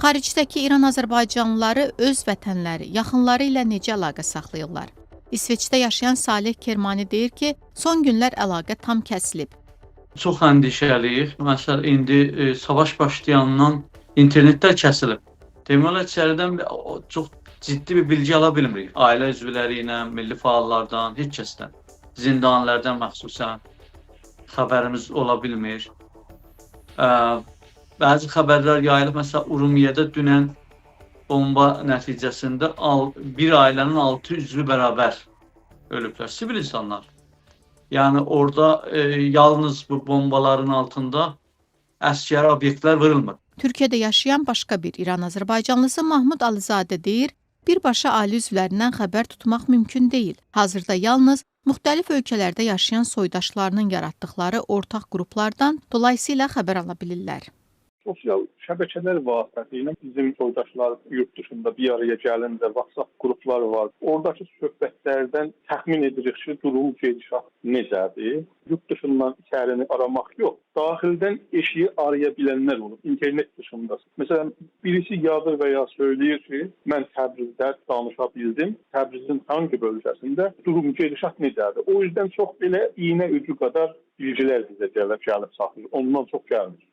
Xaricdəki İran azərbaycanlıları öz vətənləri, yaxınları ilə necə əlaqə saxlayırlar? İsveçdə yaşayan Salih Kermani deyir ki, son günlər əlaqə tam kəsilib. Çox əndişəliyik. Məsələn, indi savaş başlayandan internetlər kəsilib. Deməli, içəridən çox ciddi bir bilgi ala bilmirik. Ailə üzvləri ilə, milli fəallardan, heç kəsdən. Zindanlərdən məxsusən xəbərimiz ola bilmir. Bəzi xəbərlər yayılıb. Məsələn, Urumiyədə dünən bomba nəticəsində bir ailənin 6 üzvü bərabər ölüblər. Sivil insanlar. Yəni orada yalnız bu bombaların altında əskəri obyektlər vurulmur. Türkiyədə yaşayan başqa bir İran azərbaycanlısı Mahmud Alizadə deyir, birbaşa ailə üzvlərindən xəbər tutmaq mümkün deyil. Hazırda yalnız müxtəlif ölkələrdə yaşayan soydaşlarının yaratdıqları ortaq qruplardan dolayısıyla xəbər ala bilirlər. Sosial şəbəkələr vasitəsilə bizim soydaşlar yurt dışında bir araya gəlincə WhatsApp qrupları var. Oradakı söhbətlərdən təxmin edirik ki, durum gedişat necədir? Yurt dışından içərini aramaq yox, daxildən eşiyi araya bilənlər olur, internet dışında. Məsələn, birisi yazır və ya söyləyir ki, mən Təbrizdə danışa bildim, Təbrizin hangi bölgəsində durum gedişat necədir? O yüzden çox belə iynə ucu qədər bilgilər bizə gəlib saxlayır, ondan çox gəlmir.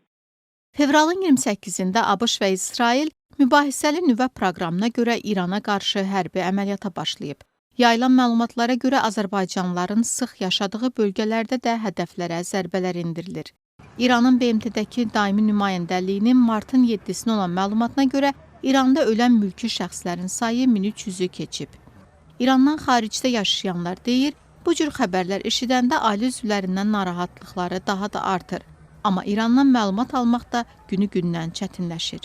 Fevralın 28-də ABŞ və İsrail mübahisəli nüvə proqramına görə İrana qarşı hərbi əməliyyata başlayıb. Yayılan məlumatlara görə azərbaycanlıların sıx yaşadığı bölgələrdə də hədəflərə zərbələr endirilir. İranın BMT-dəki daimi nümayəndəliyinin martın 7-sinə olan məlumatına görə İranda ölən mülki şəxslərin sayı 1300-ü keçib. İrandan xaricdə yaşayanlar deyir, bu cür xəbərlər eşidəndə ailə üzvlərindən narahatlıqları daha da artır. Amma İrandan məlumat almaq da günü-gündən çətinləşir.